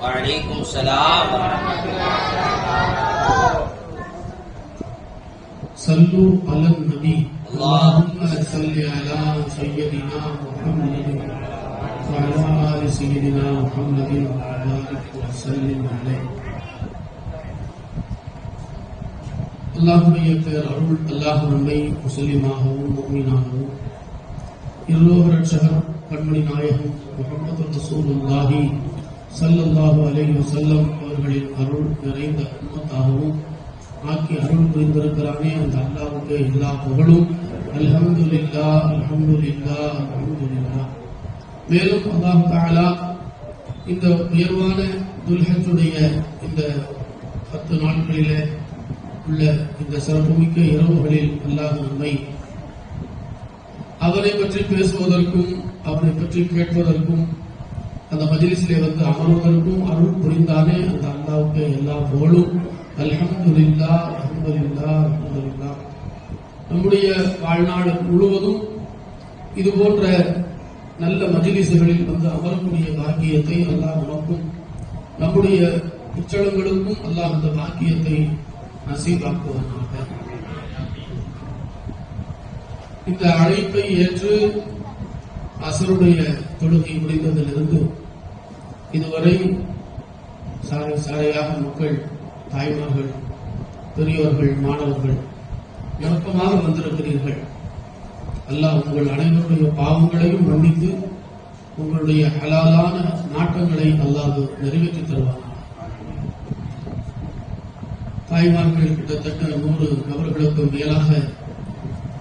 وعليكم السلام ورحمة الله وبركاته. صلوا على النبي اللهم صل على سيدنا محمد وعلى آل سيدنا محمد وبارك وسلم عليه. அல்லாஹ்வுடைய பேரருள் அல்லாஹ் நம்மை முஸ்லிமாகவும் முஃமினாகவும் இருலோக ரட்சகர் கண்மணி நாயகம் முஹம்மது ரசூலுல்லாஹி ஸல்லல்லாஹு அலைஹி வஸல்லம் அவர்களின் அருள் நிறைந்த உம்மத்தாகவும் ஆக்கி அருள் புரிந்திருக்கிறானே அந்த அல்லாஹ்வுக்கு எல்லா புகழும். அல்ஹம்துலில்லாஹ் அல்ஹம்துலில்லாஹ் அல்ஹம்துலில்லாஹ். மேலும் அல்லாஹ் தஆலா இந்த உயர்வான துல்ஹஜ்ஜுடைய இந்த 10 நாட்களிலே உள்ள இந்த சிறப்புமிக்க இரவுகளில் அல்லாஹ் நம்மை அவரை பற்றி பேசுவதற்கும் அவரை பற்றி கேட்பதற்கும் அந்த மஜ்லிஸிலே வந்து அமர்வதற்கும் அருள் புரிந்தானே அந்த அல்லாஹ்வுக்கு எல்லா புகழும். அல்ஹம்துலில்லாஹ் அல்ஹம்துலில்லாஹ் அல்ஹம்துலில்லாஹ். நம்முடைய வாழ்நாள் முழுவதும் இது போன்ற நல்ல மஜ்லிஸ்களில் வந்து அமரக்கூடிய பாக்கியத்தை அல்லாஹ் நமக்கும் நம்முடைய உச்சலங்களுக்கும் அல்லாஹ் அந்த பாக்கியத்தை நசீபாக்குவானாக. இந்த அழைப்பை ஏற்று அசருடைய தொழுகை முடிந்ததிலிருந்து இதுவரை சாலை சாலையாக மக்கள், தாய்மார்கள், பெரியோர்கள், மாணவர்கள் நெருக்கமாக வந்திருக்கிறீர்கள். அல்லாஹ் உங்கள் அனைவருடைய பாவங்களையும் மன்னித்து உங்களுடைய ஹலாலான நாட்டங்களை அல்லாஹ் நிறைவேற்றி தருவானாக. தாய்மார்கள் கிட்டத்தட்ட 100 நபர்களுக்கு மேலாக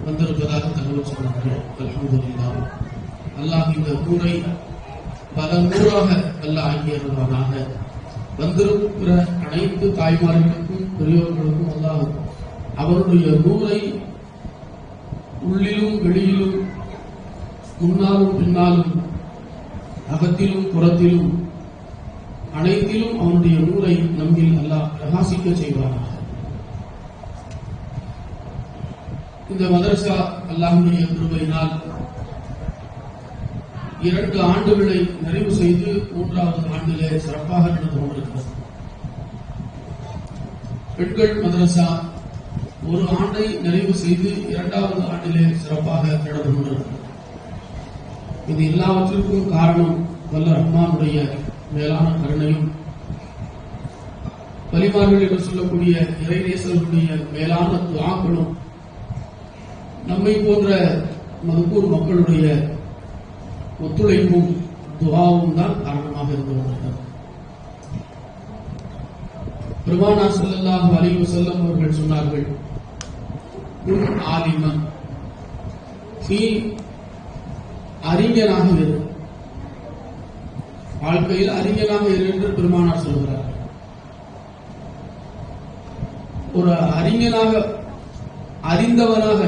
வந்திருப்பதாக தகவல் சொன்னார்கள். அல்ஹம்துலில்லாஹ். அல்லாஹ் இந்த ஊரை பல நூறாக அல்லாஹ் ஆக்கியருவானாக. வந்திருக்கிற அனைத்து தாய்மார்களுக்கும் பெரியோர்களுக்கும் அல்லாஹ் அவருடைய நூரை உள்ளிலும் வெளியிலும் முன்னாலும் பின்னாலும் அகத்திலும் புறத்திலும் அனைத்திலும் அவனுடைய நூரை நம்மில் அல்லாஹ் பிரகாசிக்க செய்வானாக. இந்த மதரசா அல்லாஹ்வுடைய கிருபையினால் 2 ஆண்டுகளை நிறைவு செய்து 3வது ஆண்டிலே சிறப்பாக நடந்து கொண்டிருக்கிறது. பெண்கள் மதரசா 1 ஆண்டை நிறைவு செய்து 2வது ஆண்டிலே சிறப்பாக நடந்து கொண்டிருக்கிறது. இது எல்லாவற்றிற்கும் காரணம் வல்ல ரஹ்மானுடைய மேலான கருணையும் வலிமார்கள் என்று சொல்லக்கூடிய இறைநேசர்களுடைய மேலான துஆக்களும் நம்மை போன்ற மதுக்கூர் மக்களுடைய ஒத்துழைப்பும் துஆவும் தான் காரணமாக இருந்து கொண்டிருக்கிறது. பெருமானார் ஸல்லல்லாஹு அலைஹி வஸல்லம் அவர்கள் சொன்னார்கள், குன் ஆலிமன், நீ அறிஞனாக இரு, வாழ்க்கையில் அறிஞனாக இரு என்று பெருமானார் சொல்கிறார். ஒரு அறிஞனாக, அறிந்தவனாக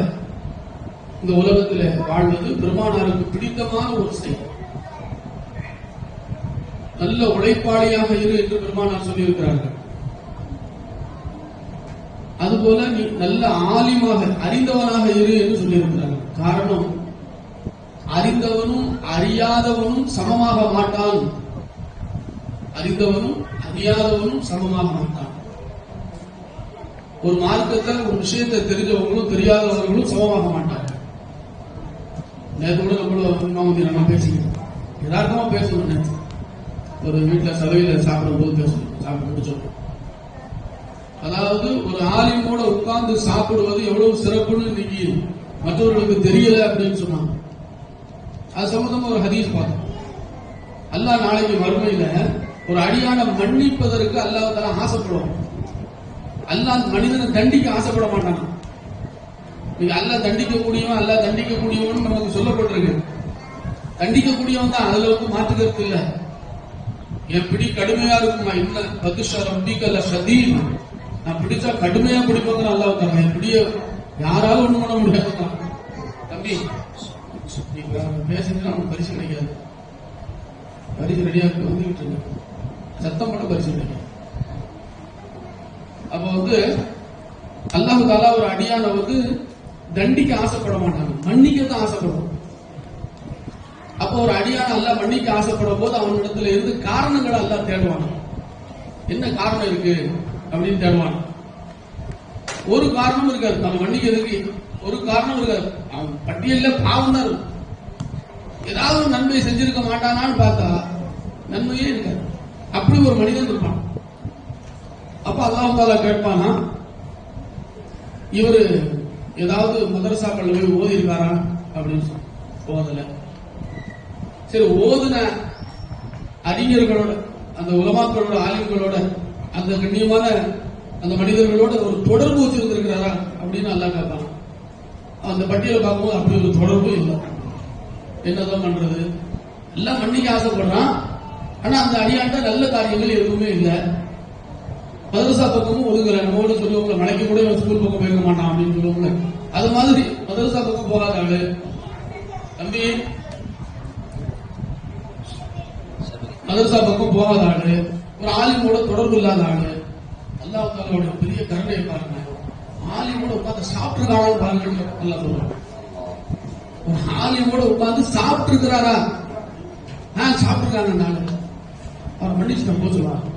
இந்த உலகத்தில் வாழ்வது பெருமானாருக்கு பிடித்தமான ஒரு செயல். நல்ல உழைப்பாளியாக இரு என்று பெருமானார் சொல்லியிருக்கிறார்கள். அதுபோல நீ நல்ல ஆலிமாக, அறிந்தவனாக இரு என்று சொல்லியிருக்கிறார்கள். காரணம், அறிந்தவனும் அறியாதவனும் சமமாக மாட்டான். அறிந்தவனும் அறியாதவனும் சமமாக மாட்டான். ஒரு மார்க்கத்தை, ஒரு விஷயத்தை தெரிஞ்சவங்களும் தெரியாதவர்களும் சமமாக மாட்டாங்க. நேற்று கூட நம்ம பேசிக்கிறோம், யதார்த்தமா பேசணும். நேற்று ஒரு வீட்டுல சபையில சாப்பிடும் போது பேசணும், சாப்பிட்டு முடிச்சோம். அதாவது ஒரு ஆலிமோட உட்கார்ந்து சாப்பிடுவது எவ்வளவு சிறப்புன்னு இன்னைக்கு மற்றவர்களுக்கு தெரியல அப்படின்னு சொன்னாங்க. அது சம்பந்தமா ஒரு ஹதீஸ் பார்த்தோம். அல்லாஹ் நாளைக்கு மறுமையில ஒரு அடியான மன்னிப்பதற்கு அல்லாஹ் தஆலா ஆசைப்படுவான். அல்லாஹ் மனிதனை தண்டிக்க ஆசைப்பட மாட்டான். அல்லாஹ் தண்டிக்கக்கூடியவன், அல்லாஹ் தண்டிக்கக்கூடியவன் நமக்கு சொல்லப்பட்டிருக்கு. தண்டிக்கக்கூடியவன் தான், அதுல வந்து மாற்றுக்கிறது இல்ல. என் பிடி கடுமையா இருக்குமா, இல்ல பதுஷா ரப்பிக லஷதீத், நான் பிடிச்சா கடுமையா பிடிப்போம் அல்லாஹ் தஆலா. என் பிடிய யாராலும் ஒண்ணும் பண்ண முடியாது. தம்பி பேசுறது நமக்கு பரிசு கிடைக்காது. பரிசு ரெடியாக வந்துகிட்டு இருக்கு, சத்தம் பண்ண பரிசு கிடைக்காது. அப்ப வந்து அல்லாஹ் தஆலா ஒரு அடியான வந்து தண்டிக்க ஆசைப்பட மாட்டாங்க, மன்னிக்கத்தான் ஆசைப்படுவோம். அப்ப அப்போ ஒரு அடியான அல்லாஹ் மன்னிக்க ஆசைப்படும் போது அவனிடத்துல இருந்து காரணங்களை அல்லாஹ் தேடுவான். என்ன காரணம் இருக்கு அப்படின்னு தேடுவான். ஒரு காரணம் இருக்காது, நம்ம மன்னிக்கிறதுக்கு ஒரு காரணம் இருக்காது. அவன் பட்டியல்ல பாவம் தான் இருக்கும். ஏதாவது ஒரு நன்மை செஞ்சிருக்க மாட்டானான்னு பார்த்தா நன்மையே இருக்காது. அப்படி ஒரு மனிதன் இருப்பான். அப்ப அல்லாஹ் தஆலா கேட்பானா, இவரு ஏதாவது மதரசாக்கள் போய் ஓதி இருக்காரா அப்படின்னு சொல்லி. ஓதல. சரி, ஓதுன அறிஞர்களோட, அந்த உலமாக்களோட, ஆலிம்களோட, அந்த கண்ணியமான அந்த மனிதர்களோட ஒரு தொடர்பு வச்சிருந்திருக்கிறாரா அப்படின்னு அல்லாஹ் கேட்பான். அந்த பட்டியலை பார்க்கும்போது அப்படி ஒரு தொடர்பு இல்லை. என்னதான் பண்றது? எல்லாம் மன்னிக்க ஆசைப்படுறான். ஆனா அந்த அடியாண்ட நல்ல காரியங்கள் எதுவுமே இல்லை. மதரசா பக்கமும் ஒதுங்கல. நம்மோட சொல்லுவாங்க, மலைக்கு கூட ஸ்கூல் பக்கம் போயிருக்க மாட்டான் அப்படின்னு சொல்லுவாங்க. அது மாதிரி மதரசா பக்கம் போகாத ஆளு, தம்பி மதரசா பக்கம் போகாத ஆளு, ஒரு ஆலிமோட தொடர்பு இல்லாத ஆளு, அல்லாஹ் தஆலாவுடைய பெரிய கருணையை பாருங்க. ஆலிமோட உட்கார்ந்து சாப்பிட்டுருக்காங்க பாருங்க. அல்லாஹ் சொல்றான், ஒரு ஆலிமோட உட்கார்ந்து சாப்பிட்டு இருக்கிறாரா? சாப்பிட்டுருக்காங்க. நானு அவரை மன்னிச்சுட்டேன் போக சொல்லுவாங்க.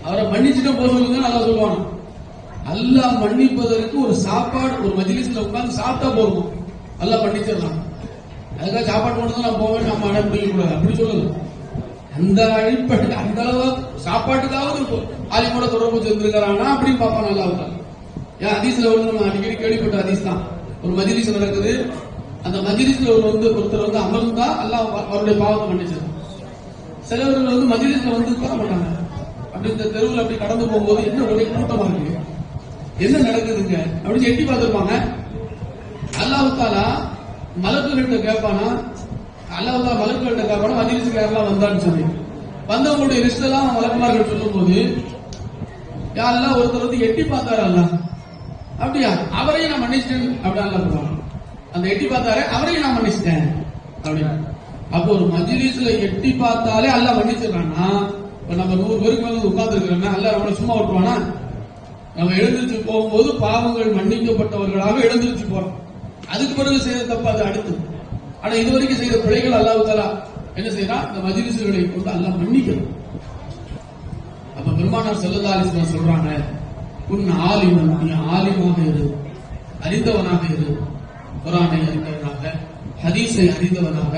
அவரை மன்னிச்சுட்டேன் போக சொல்லுங்க. நல்லா சொல்லுவாங்க. அல்லாஹ் மன்னிப்பதற்கு ஒரு சாப்பாடு, ஒரு மஜ்லிஸ்ல உட்கார்ந்து சாப்பிட்டா போதும், அல்லாஹ் மன்னிச்சிடலாம். அதுக்காக சாப்பாடு மட்டும் தான் நான் போவேன், நம்ம அடம் பிடிக்க கூடாது அப்படி சொல்லுங்க. அந்த அடிப்படை, அந்த அளவு சாப்பாட்டுக்காவது இருக்கும். ஆலிமோட தொடர்பு சேர்ந்திருக்கிறானா அப்படின்னு பார்ப்பான். நல்லா இருக்காங்க. ஏன் ஹதீஸ்ல வந்து நம்ம அடிக்கடி கேள்விப்பட்ட ஹதீஸ் தான். ஒரு மஜ்லிஸ் நடக்குது, அந்த மஜ்லிஸ்ல ஒருத்தர் வந்து அமர்ந்தா அல்லாஹ் அவருடைய பாவத்தை மன்னிச்சிடும். சிலவர்கள் வந்து மஜ்லிஸ்ல வந்து உட்கார மாட்டாங்க. அப்படி இந்த தெருவில் அப்படி கடந்து போகும்போது என்ன ஒரே கூட்டமா இருக்கு, என்ன நடக்குதுங்க அப்படின்னு எட்டி பார்த்திருப்பாங்க. அல்லாஹ் தஆலா மலக்குகள்கிட்ட கேட்பானா, அல்லாஹ் மலக்குகள்கிட்ட கேட்பானா, மஜ்லிஸ்க்கு யாரெல்லாம் வந்தான்னு சொல்லி வந்தவங்களுடைய லிஸ்ட் எல்லாம் மலக்குமார்கள் சொல்லும் போது, யாரெல்லாம் ஒருத்தர் வந்து எட்டி பார்த்தாரு அல்லாஹ், அப்படியா அவரையும் நான் மன்னிச்சிட்டேன் அப்படின்னு அல்லாஹ் சொல்லுவாங்க. அந்த எட்டி பார்த்தாரு அவரையும் நான் மன்னிச்சிட்டேன் அப்படின்னு. அப்போ ஒரு மஜ்லிஸ்ல எட்டி பார்த்தாலே அல்லாஹ் மன்னிச்சிடறான்னா, நம்ம 100 பேருக்கு மேல உட்கார்ந்து இருக்கிறோம்னா அல்லாஹ் நம்மளை சும்மா விட்டுருவானா? நம்ம எழுந்திருச்சு போகும்போது பாவங்கள் மன்னிக்கப்பட்டவர்களாக எழுந்திருச்சு போறோம். அதுக்கு பிறகு செய்த தப்பு அது அடுத்து. ஆனா இதுவரைக்கும் செய்த பிழைகள் அல்லாஹ் தஆலா என்ன செய்யறான்? இந்த மஜ்லிஸ்களை கொண்டு அல்லாஹ் மன்னிக்கணும். அப்ப பெருமானார் ஸல்லல்லாஹு அலைஹி வஸல்லம் சொல்றாங்க, உன் ஆலிமன், நீ ஆலிமாக இரு, அறிந்தவனாக இரு. குர்ஆனை அறிந்தவனாக, ஹதீஸை அறிந்தவனாக,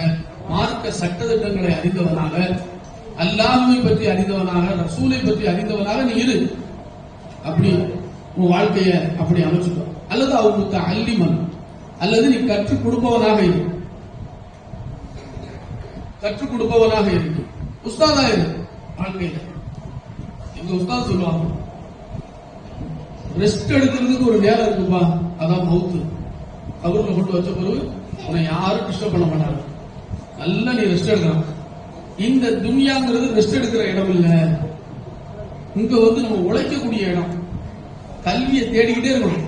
மார்க்க சட்டதிட்டங்களை அறிந்தவனாக, அல்லாஹ்வை பற்றி அறிந்தவனாக, ரசூலை பற்றி அறிந்தவனாக நீ இரு. அப்படி உன் வாழ்க்கைய அப்படி அமைச்சுக்கோ. அல்லது அவங்களுக்கு அல்லிமன், அல்லது நீ கற்றுக் கொடுப்பவனாக இரு. கற்றுக் கொடுப்பவனாக இருக்கு. உஸ்தாதா இரு வாழ்க்கையில. எங்க உஸ்தாத் சொல்லுவாங்க, ரெஸ்ட் எடுக்கிறதுக்கு ஒரு நேரம் இருக்குப்பா, அதான் மவுத்து. கபூர்ல கொண்டு வச்ச பிறகு உன்னை யாரும் டிஸ்டர்ப் பண்ண மாட்டாங்க. நல்லா நீ ரெஸ்ட் எடுக்கலாம். இந்த துன்யாங்கிறது ரெஸ்ட் எடுக்கிற இடம் இல்ல. இங்க வந்து நம்ம உழைக்கக்கூடிய இடம். கல்வியை தேடிக்கிட்டே இருக்கணும்,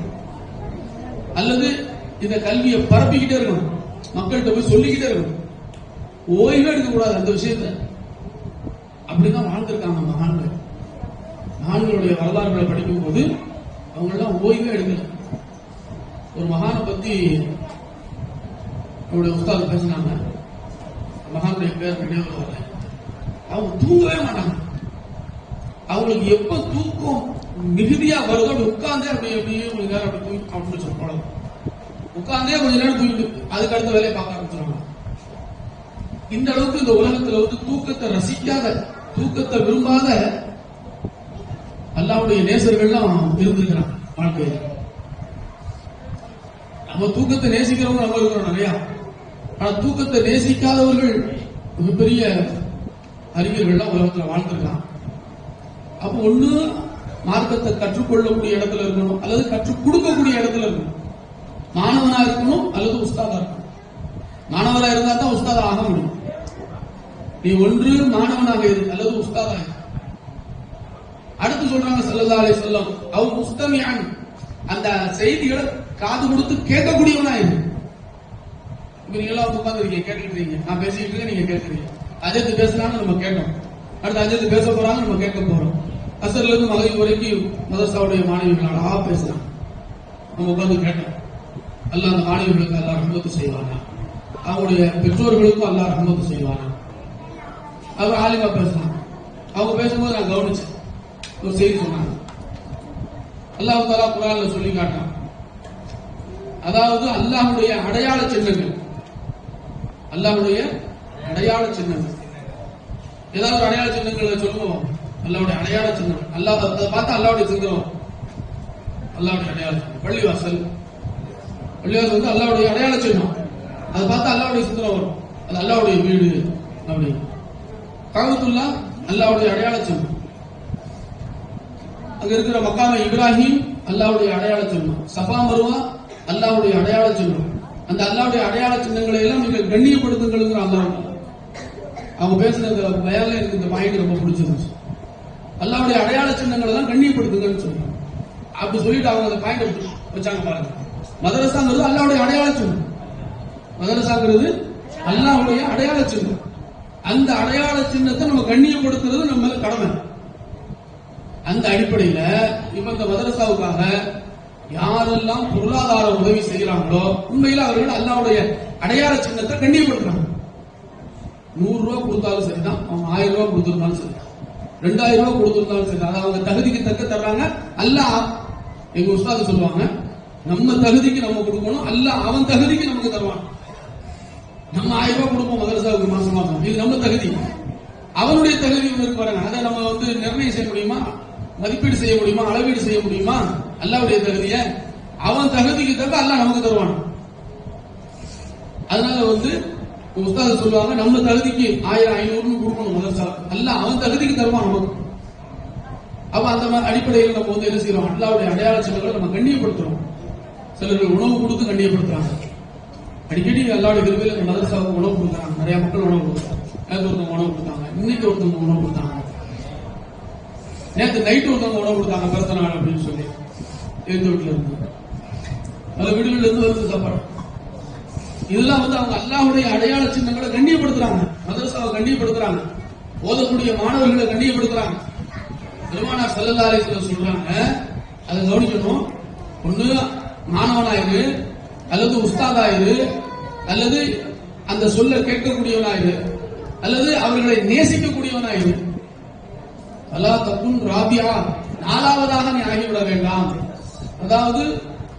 அல்லது இந்த கல்வியை பரப்பிக்கிட்டே இருக்கணும், மக்கள்கிட்ட போய் சொல்லிக்கிட்டே இருக்கணும். ஓய்வே எடுக்க கூடாது அந்த விஷயத்த. அப்படிதான் வாழ்ந்திருக்காங்க மகான்கள். மகான்களுடைய வரலாறுகளை படிக்கும் போது அவங்க எல்லாம் ஓய்வே எடுக்கல. ஒரு மகானை பத்தி அவருடைய உஸ்தாத் பேசினாங்க. மகானுடைய பேர் நினைவு வரல. அவங்க தூங்கவே மாட்டாங்க. அவங்களுக்கு எப்ப தூக்கம் மிகுதியா வருதோ அப்படி உட்கார்ந்தே அப்படியே கொஞ்ச நேரம் அப்படி தூங்கி அப்படின்னு சொல்ல உட்கார்ந்தே கொஞ்ச நேரம் தூங்கிட்டு அதுக்கு அடுத்த வேலையை பார்க்க ஆரம்பிச்சிருவாங்க. இந்த அளவுக்கு இந்த உலகத்துல வந்து தூக்கத்தை ரசிக்காத, தூக்கத்தை விரும்பாத அல்லாஹ்வுடைய நேசர்கள்லாம் இருந்திருக்கிறாங்க வாழ்க்கையில. நம்ம தூக்கத்தை நேசிக்கிறவங்க நம்ம இருக்கிறோம் நிறைய. ஆனா தூக்கத்தை நேசிக்காதவர்கள் மிகப்பெரிய அறிஞர்கள்லாம் உலகத்துல வாழ்ந்திருக்காங்க. அப்ப ஒண்ணு மார்க்கத்தை கற்றுக்கொள்ளக்கூடிய இடத்துல இருக்கணும், அல்லது கற்றுக் கொடுக்கக்கூடிய இடத்துல இருக்கணும். மாணவனா இருக்கணும் அல்லது உஸ்தாதா இருக்கணும். மாணவரா இருந்தா தான் உஸ்தாதா ஆக முடியும். நீ ஒன்று மாணவனாக இரு அல்லது உஸ்தாதா இரு. அடுத்து சொல்றாங்க ஸல்லல்லாஹு அலைஹி வஸல்லம், அவ் முஸ்தமிஅன், அந்த செய்திகளை காது கொடுத்து கேட்கக்கூடியவனா இரு. இப்ப நீங்க எல்லாம் உட்கார்ந்து இருக்கீங்க, கேட்டுட்டு இருக்கீங்க, நான் பேசிட்டு இருக்கேன், நீங்க கேட்கறீங்க. அஜத் பேசுறாங்க, நம்ம கேட்டோம். அடுத்து அஜத் பேச போறாங்க, நம்ம கேட்க போறோம். அசர்ல இருந்து மகரிப் வரைக்கும் மதரசாவுடைய மாணவிகள் அழகா பேசுறாங்க, நம்ம உட்கார்ந்து கேட்டோம். அல்லாஹ் அந்த மாணவிகளுக்கு அல்லாஹ் ரஹ்மத் செய்வானா. அவங்களுடைய பெற்றோர்களுக்கும் அல்லாஹ் ரஹ்மத் செய்வான். அவர் ஆலிமா பேசுறாங்க. அவங்க பேசும்போது நான் கவனிச்சேன். ஒரு செய்தி சொன்னாங்க. அல்லாஹ் தஆலா குர்ஆன்ல சொல்லி காட்டுறான். அதாவது அல்லாஹ்வுடைய அடையாள சின்னங்கள், அல்லாஹ்வுடைய அடையாள சின்னங்கள். ஏதாவது ஒரு அடையாள சின்னங்களை சொல்லுவோம். அல்லாஹ்வுடைய அடையாள சின்னம், அல்லாஹ் அதை பார்த்தா அல்லாஹ்வுடைய சின்னம், அல்லாஹ்வுடைய அடையாள சின்னம். பள்ளிவாசல் வந்து அல்லாஹ்வுடைய அடையாள சின்னம். அதை பார்த்தா அல்லாஹ்வுடைய சின்னம் வரும். அது அல்லாஹ்வுடைய வீடு அப்படி. காபத்துல்லாஹ் அல்லாஹ்வுடைய அடையாள சின்னம். அங்க இருக்கிற மக்காம இப்ராஹிம் அல்லாஹ்வுடைய அடையாள சின்னம். சஃபா மர்வா அல்லாஹ்வுடைய அடையாள சின்னம். அந்த அல்லாஹ்வுடைய அடையாள சின்னங்களை எல்லாம் நீங்கள் கண்ணியப்படுத்துங்கள். அல்லாஹ் அவங்க பேசுற பயான்ல எனக்கு இந்த பாயிண்ட் ரொம்ப பிடிச்சிருந்துச்சு. அல்லாஹ்வுடைய அடையாள சின்னங்களை எல்லாம் கண்ணியப்படுத்துங்கன்னு சொல்றாங்க. அப்படி சொல்லிட்டு அவங்க அந்த பாயிண்ட் வச்சாங்க பாருங்க. மதரசாங்கிறது அல்லாஹ்வுடைய அடையாள சின்னம். மதரசாங்கிறது அல்லாஹ்வுடைய அடையாள சின்னம். அந்த அடையாள சின்னத்தை நம்ம கண்ணியப்படுத்துறது நம்ம மேல கடமை. அந்த அடிப்படையில இப்ப இந்த மதரசாவுக்காக யாரெல்லாம் பொருளாதார உதவி செய்யறாங்களோ உண்மையில அவர்கள் அல்லாஹ்வுடைய அடையாள சின்னத்தை கண்ணியப்படுத்துறாங்க. 100 ரூபாய் கொடுத்தாலும் சரிதான், அவங்க 1000 ரூபாய் கொடுத்திருந்தாலும் சரி, 2000 ரூபாய் கொடுத்திருந்தாலும் சரி, அதை அவங்க தகுதிக்கு தக்க தர்றாங்க. அல்லாஹ் எங்க உஸ்தாது சொல்லுவாங்க, நம்ம தகுதிக்கு நம்ம கொடுக்கணும், அல்லாஹ் அவன் தகுதிக்கு நமக்கு தருவான். நம்ம 1000 ரூபாய் கொடுப்போம் மதரசாவுக்கு மாசம் மாசம், இது நம்ம தகுதி. அவனுடைய தகுதி இருக்கு பாருங்க. அதை நம்ம நிர்ணயம் செய்ய முடியுமா, மதிப்பீடு செய்ய முடியுமா, அளவீடு செய்ய முடியுமா? அல்லாஹ்வுடைய தகுதியை அவன் தகுதிக்கு தக்க அல்லாஹ் நமக்கு தருவான். அதனால உஸ்தாது சொல்லுவாங்க, நம்ம தகுதிக்கு 1000 500 கொடுக்கணும் மதரசா, அல்லாஹ் அவன் தகுதிக்கு தருவான் நமக்கு. அப்ப அந்த அடிப்படையில் நம்ம என்ன செய்யறோம், அல்லாஹ்வுடைய அடையாள சின்னங்களை நம்ம கண்ணியப்படுத்துறோம். சிலர்கள் உணவு கொடுத்து கண்ணியப்படுத்துறாங்க. அடிக்கடி அல்லாஹ்வுடைய கிருபையில இந்த மதரசாவுக்கு உணவு கொடுக்குறாங்க. நிறைய மக்கள் உணவு கொடுக்குறாங்க. நேற்று ஒருத்தவங்க உணவு கொடுத்தாங்க, இன்னைக்கு ஒருத்தவங்க உணவு கொடுத்தாங்க, நேற்று நைட்டு ஒருத்தவங்க உணவு கொடுத்தாங்க பிறந்த நாள் அப்படின்னு சொல்லி எந்த வீட்டுல இருந்து பல வீடுகள்ல இருந்து வருது சாப்பாடு. இதெல்லாம் அவங்க அல்லாஹ்வுடைய அடையாள சின்னங்களை கண்ணியப்படுத்துறாங்க, மதரசாவை கண்ணியப்படுத்துறாங்க, ஓதக்கூடிய மாணவர்களை கண்ணியப்படுத்துறாங்க. பெருமானார் ஸல்லல்லாஹு அலைஹி வஸல்லம் சொல்றாங்க, அதை கவனிக்கணும். ஒண்ணு மாணவனாயிரு, அல்லது உஸ்தாதாயிரு, அல்லது அந்த சொல்ல கேட்கக்கூடியவனாயிரு, அல்லது அவர்களை நேசிக்கக்கூடியவனாயிரு. அல்லா தக்குன் ராபியா, 4வதாக நீ ஆகிவிட வேண்டாம். அதாவது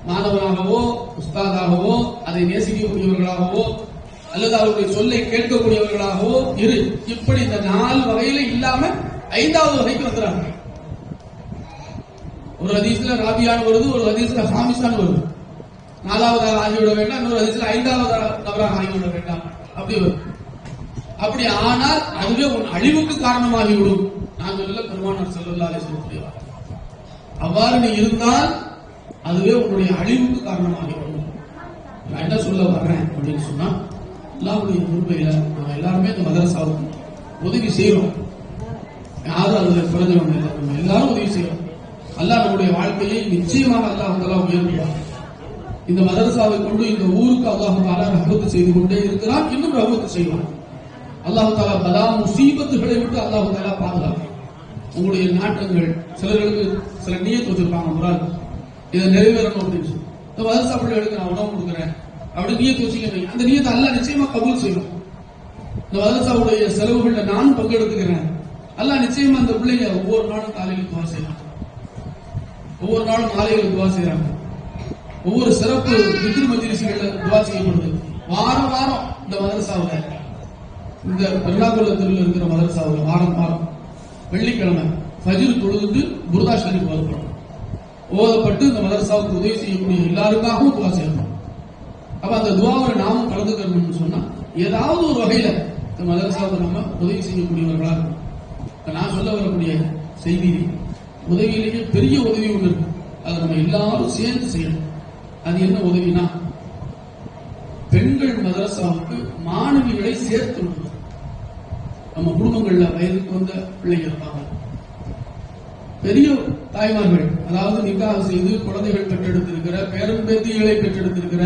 மாணவனாகவோ உஸ்தாதாகவோ அதை நேசிக்கக்கூடியவர்களாகவோ அல்லது அவருடைய சொல்லை கேட்கக்கூடியவர்களாகவோ இரு. இப்படி இந்த 4 வகையில இல்லாம 5வது வகைக்கு வந்துறாங்க. ஒரு ஹதீஸ்ல ராபியான்னு வருது, ஒரு ஹதீஸ்ல ஹாமிஸான்னு வருது. 4வதாக ஆகிவிட வேண்டாம், இன்னொரு ஹதீஸ்ல 5வது நபராக ஆகிவிட வேண்டாம் அப்படி வருது. அப்படி ஆனால் அதுவே உன் அழிவுக்கு காரணமாகிவிடும். நாங்கள் பெருமானார் ஸல்லல்லாஹு அலைஹி வஸல்லம் அவ்வாறு நீ இருந்தால் அதுவே உன்னுடைய அழிவுக்கு காரணமாகிவிடும். நான் என்ன சொல்ல வர்றேன் அப்படின்னு சொன்னா, அல்லாஹ்வுடைய கிருபையில நம்ம எல்லாருமே இந்த மதரசாவுக்கு உதவி செய்யறோம். யாரும் அதுல குறைஞ்சவங்க இல்லை, நம்ம எல்லாரும் உதவி செய்யறோம். அல்லாஹ் நம்முடைய வாழ்க்கையை நிச்சயமாக அல்லாஹ் உயர்த்துவார். இந்த மதரசாவை கொண்டு இந்த ஊருக்கு அல்லாஹ் தஆலா ரஹ்மத் செய்து கொண்டே இருக்கிறான், இன்னும் ரஹ்மத் செய்வான். அல்லாஹ் தஆலா பலா முசீபத்துகளை விட்டு அல்லாஹ் தஆலா பாதுகாப்பான். உங்களுடைய நாட்டங்கள், சிலர்களுக்கு சில நியத் வச்சிருப்பாங்க, முராத் இதை நிறைவேறணும் அப்படின்னு சொல்லி, இந்த மதரசா பிள்ளைகளுக்கு நான் உணவு கொடுக்குறேன் அப்படி நியத் வச்சுக்க, அந்த நியத்தை அல்லாஹ் நிச்சயமா கபூல் செய்யும். இந்த மதரசாவுடைய செலவுகள்ல நான் பங்கெடுத்துக்கிறேன், அல்லாஹ் நிச்சயமா அந்த பிள்ளைங்க ஒவ்வொரு நாளும் காலையில் துவா செய்யறாங்க, ஒவ்வொரு நாளும் மாலையில் துவா செய்யறாங்க, ஒவ்வொரு சிறப்பு விக்ர் மஜ்லிஸ்கள்ல துவா செய்யப்படுது. வாரம் வாரம் இந்த மதரசாவுல, இந்த பெருநாக்குளத்தில் இருக்கிற மதரசாவுல வாரம் வெள்ளிக்கிழமை ஃபஜ்ர் தொழுது புர்தா ஷரீஃப் ஓதப்படும். ஓதப்பட்டு இந்த மதரசாவுக்கு உதவி செய்யக்கூடிய எல்லாருக்காகவும் துவா செய்யணும். அப்ப அந்த துவாவில் நாமும் கலந்துக்கணும்னு சொன்னா ஏதாவது ஒரு வகையில இந்த மதரசாவுக்கு நம்ம உதவி செய்யக்கூடியவர்களா இருக்கும். நான் சொல்ல வரக்கூடிய செய்தி, உதவியிலேயே பெரிய உதவி ஒன்று இருக்கு, அதை நம்ம எல்லாரும் சேர்ந்து செய்யணும். அது என்ன உதவினா, பெண்கள் மதரசாவுக்கு மாணவிகளை சேர்த்து விடுறது. நம்ம குடும்பங்கள்ல வயதுக்கு வந்த பிள்ளைங்க இருப்பாங்க, பெரிய தாய்மார்கள், அதாவது நிக்காஹ் செய்து குழந்தைகள் பெற்றெடுத்திருக்கிற, பேரன் பேத்திகளை பெற்றெடுத்திருக்கிற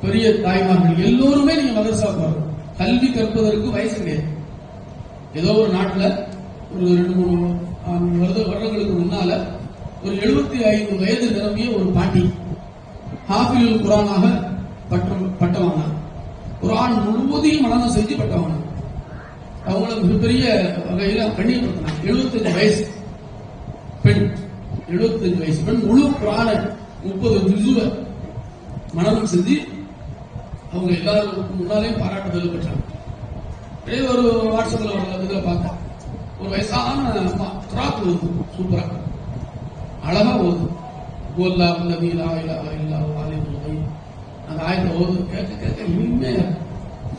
பெரிய தாய்மார்கள் எல்லோருமே நீங்க மதரசாவுக்கு வரணும். கல்வி கற்பதற்கு வயசு கிடையாது. ஏதோ ஒரு நாட்டுல ஒரு 2-3 வருடங்களுக்கு முன்னால ஒரு 75 வயது நிரம்பிய ஒரு பாட்டி ஹாஃபிலுல் குர்ஆனாக பட்டம் வாங்கினாங்க. குர்ஆன் முழுவதையும் மனனம் செஞ்சு பட்டம் வாங்கினாங்க. அவங்கள மிகப்பெரிய வகையில கண்ணியப்படுத்தினாங்க. 75 வயசு பெண், 75 வயசு பெண் முழு குர்ஆன 30 ஜுஸுவ மனனம் செஞ்சு அவங்க எல்லாருக்கும் முன்னாலேயும் பாராட்டுதல் பெற்றாங்க. ஒரு வாட்ஸ்அப்ல இதுல பார்த்தேன், ஒரு வயசான அம்மா கிராப் ஓது, சூப்பரா அழகா ஓது, அந்த ஆயத்தை ஓது கேட்க கேட்க இனிமே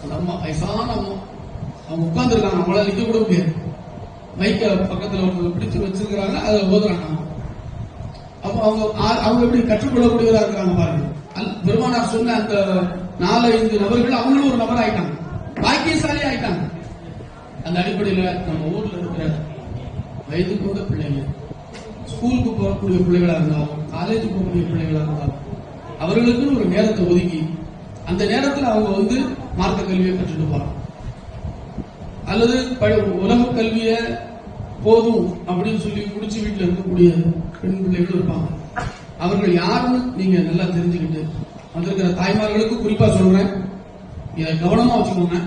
அந்த அம்மா வயசான அம்மா அவங்க உட்கார்ந்து இருக்காங்க, அவங்களால நிக்க கூட முடியாது. மைக்க பக்கத்துல பிடிச்சு வச்சிருக்கிறாங்க, அதை ஓதுறாங்க. அப்போ அவங்க எப்படி கற்றுக்கொள்ளக்கூடியவரா இருக்கிறாங்க பாருங்க. பெருமானார் சொன்ன அந்த 4-5 நபர்கள் அவங்களும் ஒரு நபர் ஆயிட்டாங்க, பாக்கியசாலி ஆயிட்டாங்க. அந்த அடிப்படையில நம்ம ஊர்ல இருக்கிற வயதுக்கு வந்த பிள்ளைங்க, ஸ்கூலுக்கு போகக்கூடிய பிள்ளைகளா இருந்தாலும், காலேஜுக்கு போகக்கூடிய பிள்ளைகளா இருந்தாலும், அவர்களுக்குன்னு ஒரு நேரத்தை ஒதுக்கி அந்த நேரத்தில் அவங்க மார்க்க கல்வியை கற்றுட்டு போறாங்க. அல்லது உலக கல்விய போதும் அப்படின்னு சொல்லி முடிச்சு வீட்டில் இருக்கக்கூடிய பெண் பிள்ளைகளும் இருப்பாங்க. அவர்கள் யாருன்னு நீங்க நல்லா தெரிஞ்சுக்கிட்டு, வந்திருக்கிற தாய்மார்களுக்கு குறிப்பா சொல்றேன், இதை கவனமா வச்சுக்கோங்க.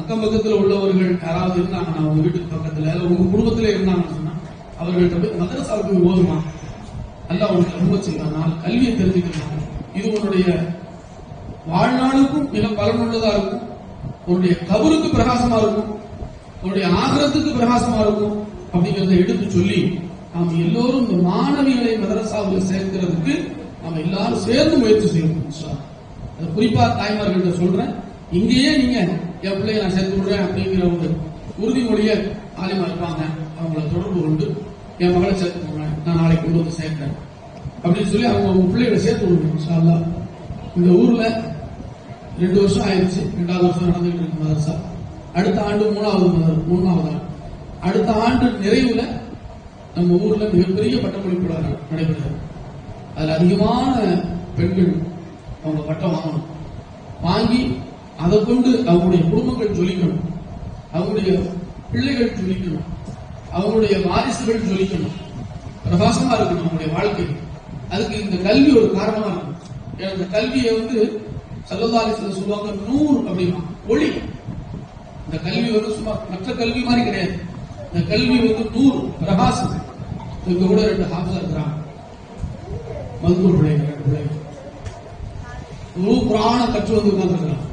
அக்கம் பக்கத்தில் உள்ளவர்கள் யாராவது இருந்தாங்கன்னா, உங்க வீட்டுக்கு பக்கத்துல உங்க குடும்பத்திலே இருந்தாங்கன்னு சொன்னா அவர்கள்ட்ட போய் மதரசாவுக்கு ஓதுமா, அல்ல அவங்களுக்கு ரொம்ப செய்யலாம், கல்வியை தெரிஞ்சுக்கலாம். இது உன்னுடைய வாழ்நாளுக்கும் மிக பலனுள்ளதா இருக்கும், உன்னுடைய கபருக்கு பிரகாசமா இருக்கும், உன்னுடைய ஆகிரத்துக்கு பிரகாசமா இருக்கும் அப்படிங்கறத எடுத்து சொல்லி நாம் எல்லோரும் இந்த மாணவிகளை மதரசாவில் சேர்க்கிறதுக்கு நாம எல்லாரும் சேர்ந்து முயற்சி செய்யணும். அது குறிப்பா தாய்மார்கள்ட்ட சொல்றேன், இங்கேயே நீங்க என் பிள்ளைய நான் சேர்த்து விடுறேன் அப்படிங்கிற ஒரு உறுதிமொழிய ஆலிமா இருப்பாங்க, அவங்களை தொடர்பு கொண்டு என் மகளை சேர்த்து விடுறேன், நான் நாளைக்கு கொண்டு வந்து சேர்க்கிறேன் அப்படின்னு சொல்லி அவங்க பிள்ளைகளை சேர்த்து விடுவோம். இந்த ஊர்ல 2 வருஷம் ஆயிடுச்சு, 2வது வருஷம் நடந்துகிட்டு இருக்கு மதரசா. அடுத்த ஆண்டு 3வது ஆண்டு, அடுத்த ஆண்டு நிறைவுல நம்ம ஊர்ல மிகப்பெரிய பட்டமளிப்பு நடைபெறுகிறது. அதுல அதிகமான பெண்கள் அவங்க பட்டம் வாங்கணும், வாங்கி அதை கொண்டு அவங்களுடைய குடும்பங்கள் ஜொலிக்கணும், அவங்களுடைய பிள்ளைகள் ஜொலிக்கணும், அவங்களுடைய வாரிசுகள் ஜொலிக்கணும், பிரகாசமா இருக்கணும் அவங்களுடைய வாழ்க்கை. அதுக்கு இந்த கல்வி ஒரு காரணமா இருக்கும். இந்த கல்வியை ஸல்லல்லாஹு அலைஹி வஸல்லம் சொல்லுவாங்க, நூர் அப்படின்னா ஒளி. இந்த கல்வி சும்மா மற்ற கல்வி மாதிரி கிடையாது. இந்த கல்வி நூர், பிரகாசம். இங்க கூட 2 ஹாஃபிஸா இருக்கிறாங்க, மதுக்கூர் பிள்ளைங்க, 2 பிள்ளைங்க முழு குர்ஆன கற்று உட்கார்ந்துருக்கிறாங்க.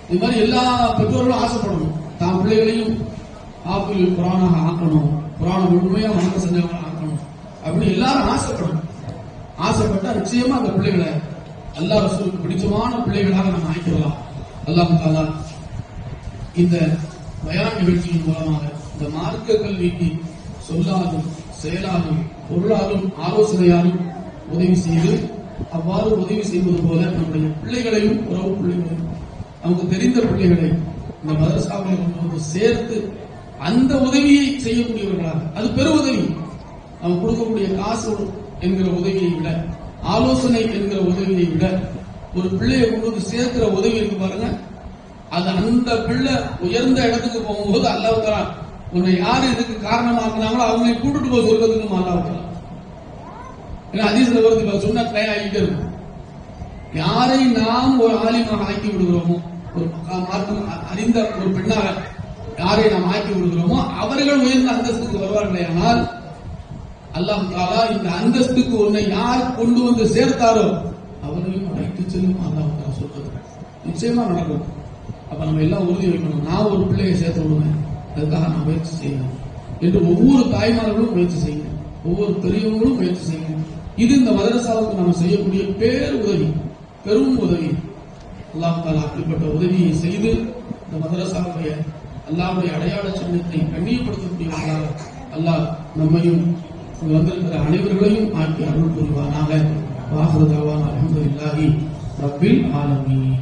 இது மாதிரி எல்லா பெற்றோர்களும் ஆசைப்படணும், தான் பிள்ளைகளையும் ஹாஃபில் குர்ஆனாக ஆக்கணும், குர்ஆனை முழுமையா வணக்க செஞ்சவங்க ஆக்கணும் அப்படின்னு எல்லாரும் ஆசைப்படணும். ஆசைப்பட்டா நிச்சயமா அந்த பிள்ளைகளை அல்லாஹ் ரசூலுக்கு பிடிச்சமான பிள்ளைகளாக நம்ம ஆக்கிடலாம். அல்லாஹ் தஆலா இந்த பயான் நிகழ்ச்சியின் மூலமாக இந்த மார்க்க கல்விக்கு சொல்லாலும் செயலாலும் பொருளாலும் ஆலோசனையாலும் உதவி செய்து, அவ்வாறு உதவி செய்வது போல நம்முடைய பிள்ளைகளையும் உறவு பிள்ளைகளையும் நமக்கு தெரிந்த பிள்ளைகளை இந்த மதரசாவில் கொண்டு சேர்த்து அந்த உதவியை செய்யக்கூடியவர்களாக, அது பெரு உதவி. நம்ம கொடுக்கக்கூடிய காசு என்கிற உதவியை விட, ஆலோசனை என்கிற உதவியை விட, ஒரு பிள்ளையை கொண்டு சேர்க்கிற உதவி இருக்கு பாருங்க, அது அந்த பிள்ளை உயர்ந்த இடத்துக்கு போகும்போது அல்லாஹ் தஆலா உன்னை யாரு இதுக்கு காரணமாக்குனாங்களோ அவங்களை கூட்டிட்டு போய் சொல்றதுக்கு அல்லாஹ் தஆலா. ஏன்னா ஹதீஸ்ல வருது, சொன்னா ட்ரை ஆகிட்டே இருக்கும். யாரை நாம் ஒரு ஆலிமாக ஆக்கி விடுகிறோமோ, ஒரு மார்க்கம் அறிந்த ஒரு பெண்ணாக யாரை நாம் ஆக்கி விடுகிறோமோ அவர்கள் உயர்ந்த அந்தஸ்துக்கு வருவார்களே. ஆனால் அல்லாஹ் தஆலா இந்த அந்தஸ்துக்கு உன்னை யார் கொண்டு வந்து சேர்த்தாரோ அவரையும் அழைத்து செல்லும் அல்லாஹ் தஆலா சொல்றது நிச்சயமா நடக்கும். அப்ப நம்ம எல்லாம் உறுதி வைக்கணும், நான் ஒரு பிள்ளையை சேர்த்து விடுவேன், அதுக்காக நான் முயற்சி செய்யணும் என்று ஒவ்வொரு தாய்மார்களும் முயற்சி செய்யணும், ஒவ்வொரு பெரியவங்களும் முயற்சி செய்யணும். இது இந்த மதரசாவுக்கு நாம் செய்யக்கூடிய பேர் உதவி, பெரும் உதவி. அல்லாஹ் தஆலா அப்படிப்பட்ட உதவியை செய்து இந்த மதரசாவுடைய அல்லாஹ்வுடைய அடையாள சின்னத்தை கண்ணியப்படுத்தக்கூடியவர்களாக அல்லாஹ் நம்மையும் வந்திருக்கிற அனைவர்களையும் ஆக்கி அருள் புரிவானாக. வாஹிரு தஅவானா அல்ஹம்துலில்லாஹி ரப்பில் ஆலமீன்.